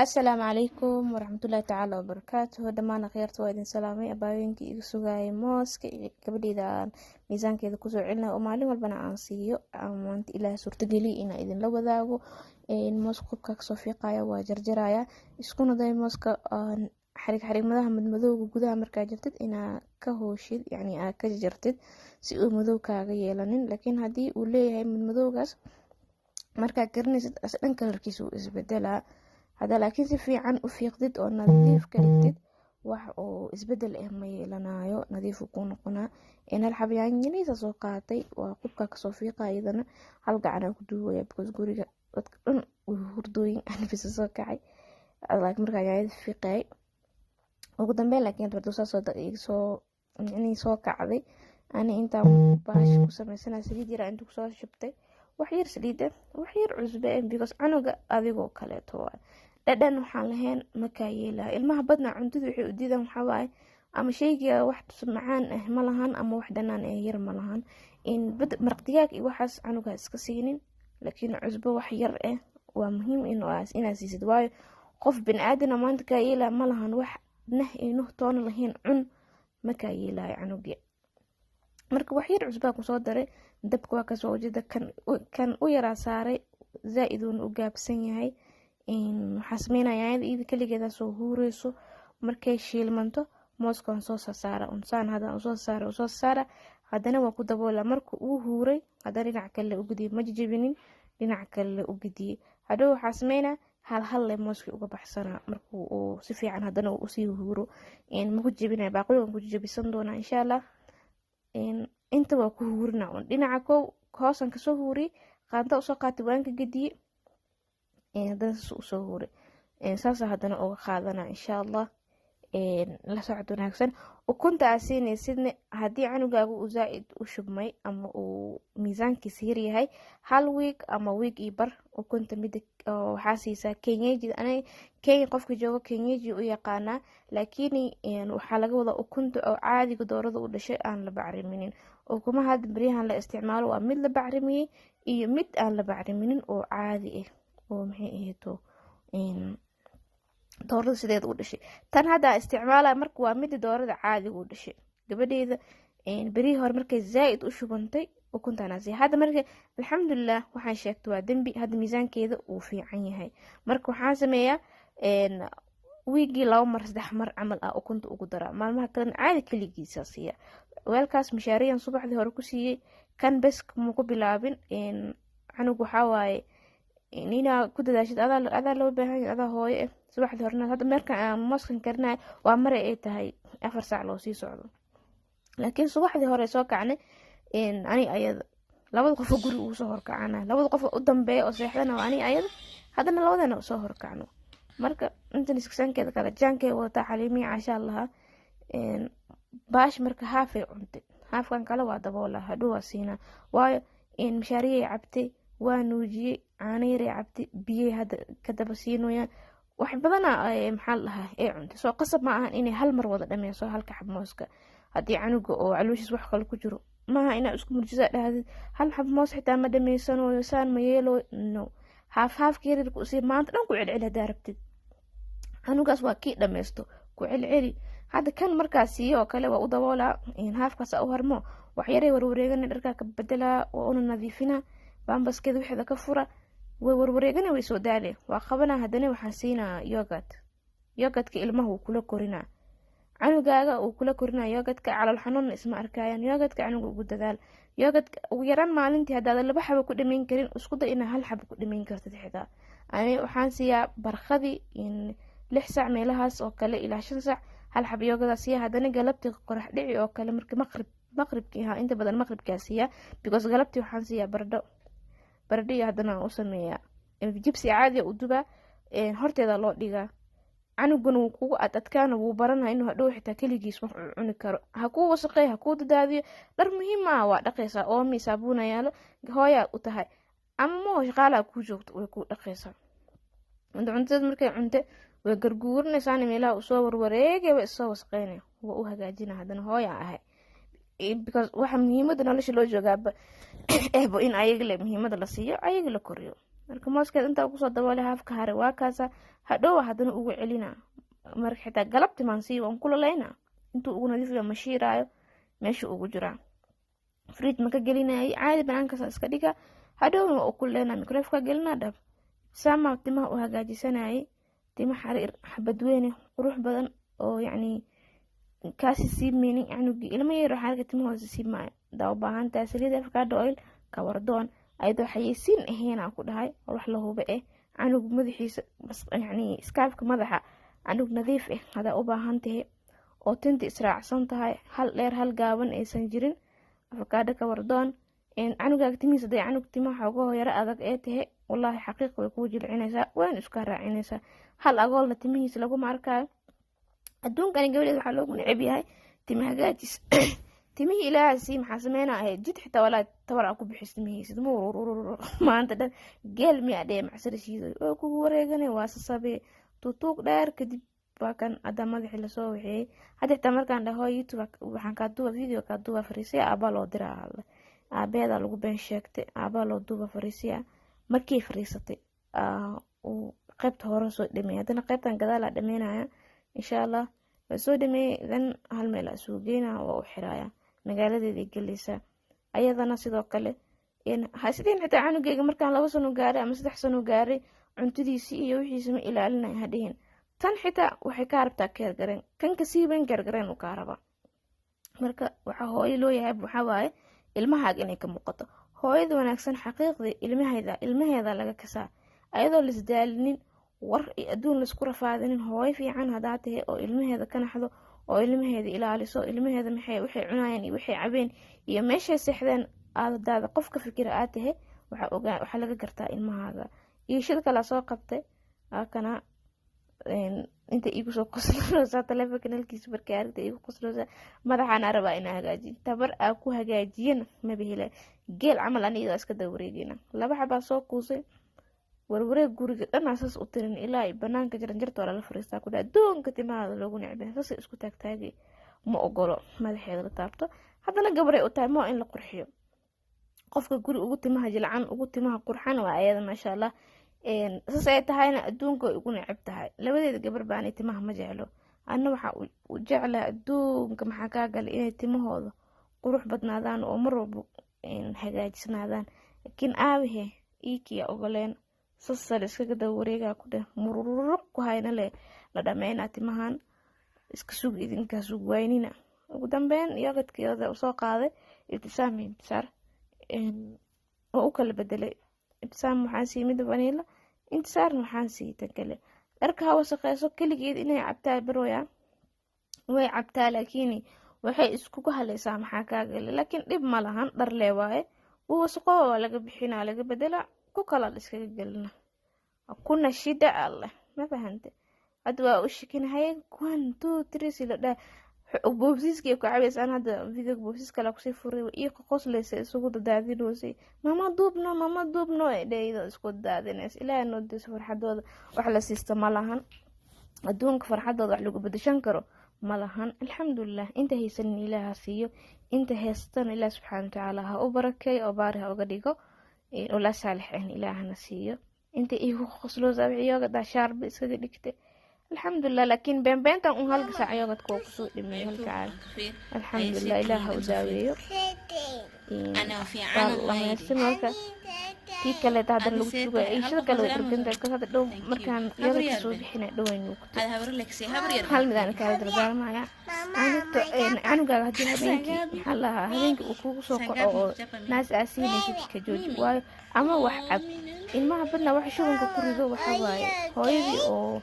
Asalaamu calaykum waraxmatullaahi tacaala wabarakaatuh. Dhammaan akhyaarta waa idin salaamay. Abaayooyinkii iga sugayay mooska iyo gabadheeda aan miisaankeeda kusoo celinayo oo maalin walbana aan siiyo maanta ilaahay suurtageliya inaan idinla wadaago. Mooska qubka kasoo fiiqaya waa jarjaraya, iskuna day mooska xariiqmadaha madmadowga gudaha markaa jirtid inaa ka hooshid, yacni aad ka jartid si uu madow kaaga yeelanin. laakiin haddii uu leeyahay madmadowgaas markaa karinaysid as dhan kalarkiisa uu isbedelaa. hadda laakiin si fiican u fiiqdid oo nadiif ka dhigtid wax oo isbedel ma yeelanayo, nadiif uu ku noqonaa. hal xab yaanyadiisa soo qaatay waa qubka kasoo fiiqa, iyadana hal gacan aan ku duubaya because guriga dadka dhan way hurdooyin anfisa soo kacay laakiin markaa yaanyada fiiqay ugu dambeyn. laakiin hadda soo kacday ani intaan baash ku samaysanaa saliid yar inta kusoo shubtay, wax yar saliida, wax yar cusbe because canuga adigoo kaleeto waa dhadhan waxaan lahayn makaa yeelaa. ilmaha badna cuntadu waxay u diidaan waxaa waaye ama sheyga wax macaan ah ma lahan ama wax dhanaan yar ma lahan. maraq digaag iyo waxaas canuga iska siinin, laakiin cusbo wax yar waa muhiim inaad siisid, waayo qof biniaadana maanta kaa yeelaa ma lahan wax nah nuh toona lahayn cun makaa yeelaayo canuga. marka wax yar cusbaa kusoo daray, dabka waa kasoo wajida kan u yaraa saaray zaaid uuna u gaabsan yahay. waxaa sameynaya yaanyada iyada kaligeeda soo huureyso, markay shiilmanto mooskan soo saara unsaan hadda soo saara haddana waa ku daboola. marka uu huuray haddana dhinac kale u gudiyay, ma jajabinin, dhinac kale u gudiyay. hadhow waxaa sameynaa hal le mooskii uga baxsanaa markuu uu si fiican haddana uu usii huuro. maku jabinaya, baaquligan ku jabisan doonaa insha allah. inta waa ku huurina un dhinaca kow hoosan kasoo huuriy, qaanta usoo qaatay waan ka gediyey, haddana saas usoo huuray. saasa haddana uga qaadana insha allah. la socod wanaagsan. ukunta aa siinaysidna haddii canugaagu uu zaaid u shubmay ama uu miisaankiisa yar yahay, hal wiig ama wiig iyo bar ukunta mida waxaa siisaa kenyeji. kenya qofka joogo kenyeji u yaqaanaa, laakiin waxaa laga wadaa ukunta oo caadiga doorada u dhashay aan la bacriminin. ukumaha hadda baryahan la isticmaalo waa mid la bacrimiyey iyo mid aan la bacriminin oo caadi ah oo maxay ahayto doorada sideeda u dhashay. tan hadda isticmaala marka waa midi doorada caadiga u dhashay. gabadheeda berihii hore markay zaaid u shubantay ukuntaanasi, hadda marka alxamdulilah waxaan sheegtay waa dembi, hadda miisaankeeda uu fiican yahay. marka waxaan sameeyaa wiigii 2 mar 3 mar camal ukunta ugu daraa, maalmaha kalena caadi kaligiisa siiya. weelkaas mishaariyan subaxdii hore ku siiyey, kan bes kuma ku bilaabin. canug waxaa waaye inaa ku dadaashid adaa loo baahan yahay, adaa hooyo subaxdii horena. hadda marka aan mooskan karinayo waa maray ay tahay 4 saac loo sii socdo, laakiin subaxdii hore soo kacnay ani ayada labada qof guri ugu soo horkacana, labada qof u dambeeya oo seexdana waa ani ayada, haddana labadana soo horkacno. marka intan iskasankeeda kala jaankay wadataa xaliimiya caasha allaha. baash marka haafay cuntay, haafkan kale waa daboola, hadhow waa siinaa, waayo mishaariyay cabtay, waa nuujiyey, caano yaray cabtay, biyay hadda ka daba siinayaan, wax badana maxaa la dhahaa ee cuntay. soo qasab ma ahan inay hal mar wada dhameyso halka xab mooska. haddii canuga oo calooshiis wax kale ku jiro maaha inaa isku murjisa dhahdid hal xab moos xitaa ma dhameysanayo, saan ma yeelo, no. haafka yaryarka usii maanta dhan ku celceli haddaa rabtid, canugaas waa kii dhameysto ku celceli. hadda kan markaa siiyo oo kale waa u daboolaa, haafkaas u harmo wax yaray warwareegana, dharkaa ka bedelaa, waa una nadiifinaa, baambaskeeda wixda ka fura, way warwareegana, way soo daale, waa qabanaa. haddana waxaan siinaa yogadka ilmaha uu kula korinaa, canugaaga uu kula korinaa yogadka. calool xanuunna isma arkayaan, yogadka canuga ugu dadaal. yogadka ugu yaraan maalintii haddaad 2 xabo ku dhameyn karin, isku day inaa 1 xabo ku dhameyn kartid xitaa. ani waxaan siiyaa barqadii 6 saac meelahaas oo kale ilaa 5 saac 1 xabo yogadaa siiya. haddana galabtii qorax dhici oo kale marka maqribkii inta badan maqribkaa siiya, because galabtii waxaan siiyaa baradho iyo haddana u sameeyaa jibsi caadi u dubaa, horteeda loo dhigaa. canuguna wuu kugu adkaana, wuu baranaa inuu hadhow xitaa keligiis wax uu cuni karo. ha kuu wasaqeey, ha kuu dadaadiyo, dhar muhiim ah waa dhaqaysaa, oomi saabuuna yaalo, hooyaa u tahay ama moo shaqaalaa kuu joogto way kuu dhaqaysaa. cuntada markay cunte way garguurinaysaana meelaha usoo warwareegay, way isoo wasaqeynaya, waa u hagaajina. haddana hooyaa ahay, because waxa muhiimada nolosha loo joogaaba in ayaga le muhiimada la siiyo, ayaga la koriyo. marka mooskeeda inta ugu soo daboolay haafka hare waa kaasa hadhow haddana ugu celina marka xitaa galabti maan sii waan kulalayna intuu ugu nadiifiyo mashiiraayo meesha ugu jiraa fridge maka gelinayay caadi banaankaas iska dhiga hadhowna waa u kuleyna microwave gelina dhab sama timaha u hagaajisanayay tima xariir xabad weyne qurux badan oo yacni kaasi siibmeynin canugi ilma yar xariirka timahooda siibmaayo daa u baahan tahay saliid avocado oil kawardoon ayadoo xayeysiin ahaynaa ku dhahay wax la huba canug madaxiisa yacni iskaafka madaxa canug nadiif hadaa u baahan tahay oo tinta israacsan tahay hal dheer hal gaaban aysan jirin avocado kawardoon canugaaga timihiisa day canug timaha xoogaho yaro adag tahay wallaahi xaqiiq way kuu jilcinaysaa waan iska raacinaysaa hal agoolna timihiisa laguma arkaayo adduunkani gabadheed waxaa loogu neceb yahay tima hagaajis timihii ilaahaasi maxaa sameynaa jid xitaa walaa tabar aa ku bixis timihiisa maanta dhan geel miyaa dhee macsara shiidoy oo kugu wareeganay waa sasabee tutuuq dheer kadib waa kan hadda madaxii lasoo waxeeyey hadda xitaa markaan dhaho youtube waxaan kaa duuba video kaa duuba fariisiya aabaa loo diraa aabeeda lagu been sheegtay aabaa loo duuba fariisiya markii fariisatay uu qaybta hore soo dhameeyay haddana qaybtan gadaalaa dhameynaya insha allah waa soo dhameeyay dan hal meel aa isugu geynaa waa u xiraaya magaaladeeday gelaysaa ayadana sidoo kale hasideen xitaa canugeyga markaan 2 sano gaaray ama 3 sano gaaray cuntadiisii iyo wixiisa ma ilaalinay hadhihin tan xitaa waxay ka rabtaa keergareen kan ka siiban keergareen u ka raba marka waxa hooyo loo yahay waxa waaye ilmahaaga inay ka muuqato hooyada wanaagsan xaqiiqdii ilmaheeda laga kasaa ayadoo la isdaalinin war adduun la isku rafaadinin hooyo fiican hadaa tahay oo ilmaheeda ka naxdo oo ilmaheeda ilaaliso ilmaheeda waxay cunayaan iyo waxay cabeen iyo meeshay seexdeen aadadaada qof ka fikira aad tahay waxaa laga gartaa ilmahaaga iyo shil kala soo qabtay kana inta igu soo qosloosa telefoonka nalkiisa markay aragtay igu qosloosa madaxaan rabaa inaan hagaajiyo tabar aa ku hagaajiyana ma bihila geel camal aniga iska dawareegina laba xabaa soo kuusay warwareeg guriga dhan asaas u tirin ilaa banaanka jaranjarta la fariistaa ku dhaa doonka timaha loogu necbay saas isku taagtaagay ma ogolo madaxeeda la taabto haddana gabaray u tahay ma in la qurxiyo qofka guri ugu timaha jilcan ugu timaha qurxan waa ayada maasha allah saas ay tahayna adduunka way ugu neceb tahay labadeeda gabar baanay timaha ma jeclo anna waxaa u jeclaa adduunka maxaa kaa galay inay timahooda qurux badnaadaan oo mar walba hagaajisnaadaan laakiin aabahe iikiya ogoleen sasal iskaga daba wareegaa ku dheh mururuq ku hayna le la dhameynaa timahan iska sug idinkaa sug waynina ugu dambeyn yogadkiyooda usoo qaaday ibtisaam iyo intisaar oo u kala bedelay ibtisaam waxaan siiyey midda vanilla intisaarna waxaan siiyey tan kale dharka ha wasaqeyso keligeed inay cabtaa barooya way cabtaa laakiin waxay iskugu halaysaa maxaa kaa galay laakiin dhib ma lahan dhar lee waaye wuu wasaqo waa laga bixinaa laga bedelaa ku kala iskaga gelina kuna shida allah ma fahante hadda waa u shikinahay 1 2 3 sila dha boobsiiskii ku cabeysaan hadda video boobsiis kala kusii furay iyo qosleysa isugu dadaadinoosay mama duubno ee dheeydo isku daadinays ilaahay noo dis farxadooda wax la siista ma lahan adduunka farxadooda wax lagu bedeshan karo ma lahan alxamdulillah inta haysan ilaaha siiyo inta haystan ilaahay subxaanahu wa ta'ala ha u barakeeyo oo baari ha uga dhigo ولا صالح إن إلهنا نسيه أنت إيه خصلو زابع يوجد عشار بيسكت دكتة الحمد لله لكن بين تان هالك ساعة يوجد كوكسو دمي هالك عال الحمد لله إله وداويه أنا في عالم الله يسمعك في كلا تعدل لوجود أي شيء كلا يركن ذلك هذا لو مكان يوجد سوي بحنا دوين وقت هذا هورلك سي هبرير هل مدان كذا درجال معايا أنا قاعد هدي هذينك هلا هذينك وكوكسو أو ناس أسيني كجوج واي أما واحد ilma badna wax shubanka ku rido waxa waaye hooyadii oo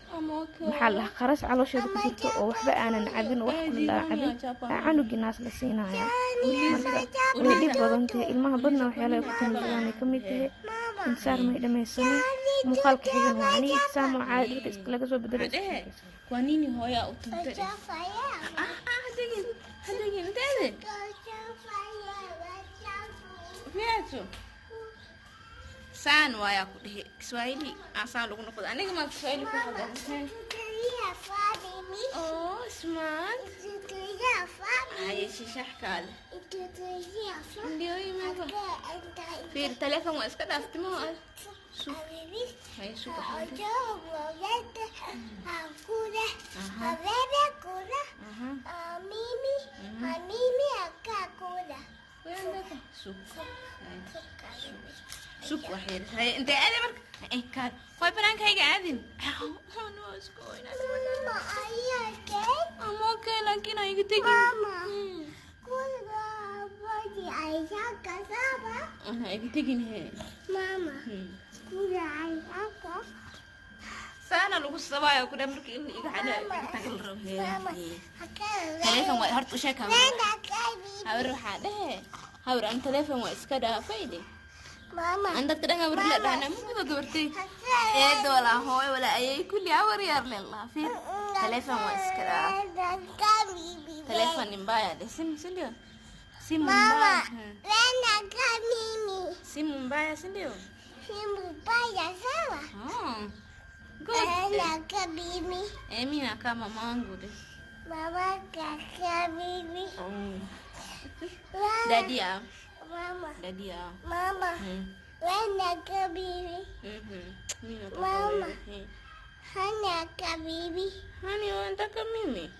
maxaa la qaras caloosheeda ku jirto oo waxba aanan cabin wax kula cabin canugi naas la siinaya marka way dhib badan tahay ilmaha badna waxyaalaha ku timaadaan ka mid tahay insaar ma dhamaysan muuqaalka xigan waa ani exam oo caadi iska laga soo bedelay waa nini hooya u tintay hadagin inteede fiyato سان ويا كله كسوائلي أصلا لو نقول أنا كمان كسوائلي في هذا أوه سمعت هاي شيء شحكال ديوي ما في التلفون واسكت أفتمه Sug. Hay sug. Sug. Sug waxyar. Hay inta aad marka ay ka. Qoy bananka hayga aadin. No is going. I'm okay laakiin ay gitagin. Ana ay gitagin he. Sana lagu sabayo ku dam markii iga xana tagal rab he. Telefoon way horta u sheeka. Hawr waxa dhahe. Hawr aan telefoon way iska dhaafayde. Anda kadang awar la dana mudo gabartay. Wala hooy wala ayay kulli awar yar lillah fi. Telefoon way iska dhaaf. Telefoon imbaya de sindio. Simu mbaya. Simu mbaya sindio. Good. Emi na kama mamangu de. Daddy ya. Daddy ya. Hani unataka mimi?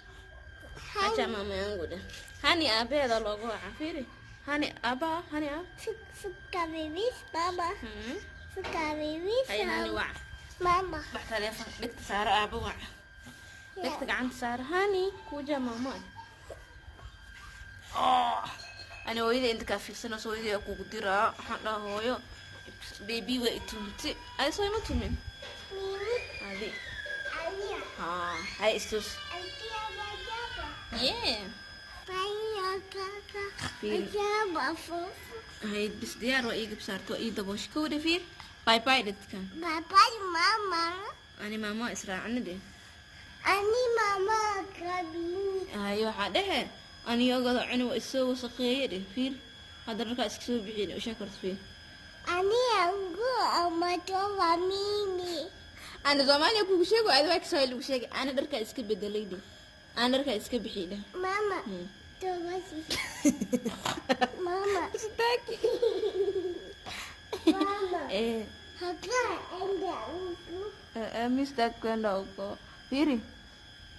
Acha mama yangu de. Hani abeda logo afiri. Hani aba, hani aba. Ay hani wa. Mama. Telefoon dhigta saaro aba wa. Dhigta gacanta saaro hani kuja mama. Ani hooyada inta ka fiirsano hooyada ku diraa waxaan dhahaa hooyo baby way itumti ay soo ima tumin adi hay istus yeah hay bis diyaar waa iga bisarto ii daboosh ka wada fiir bye bye dadkan Mama. ani mama israacna de Ani mama kabini. ay waxa dhahe ani yogada cuni waa isoo wasaqeeyay fiir hada dharka iska soo bixin u sheekart fiir Ani angu amato mimi. ana Soomaaliya kugu sheego aad wax soo lagu sheegay ana dharka iska bedelay ana dharka iska bixiyay Mama. Tobasi. Mama. Staki. Mama. Haka enda uku. Mr. Kwenda uko. Piri.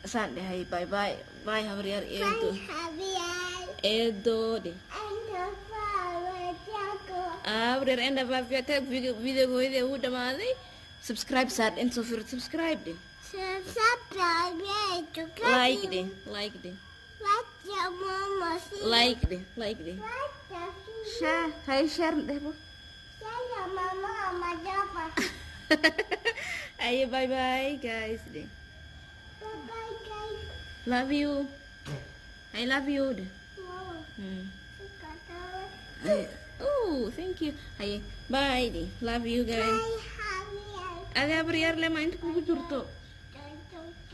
Sande hay bye bye. Bye habriyar edo. Habiyal. Edo de. Enda fawa jako. Habriyar enda fawa jako video goide u dhamaaday. Subscribe saar inta fir subscribe de. Subscribe to Like de. Like de. What your mama see? Like de. Like de. What the Share. Hay share de bo. Saya mama amajapa. Ayo bye bye guys de. Bye guys. Love you. I love you de. Mama. Oh, thank you. Hi, bye. Love you guys. Ada beriar lema inta kugu jirto.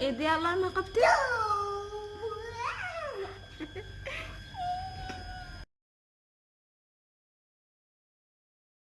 Ee Allah ma qabtay.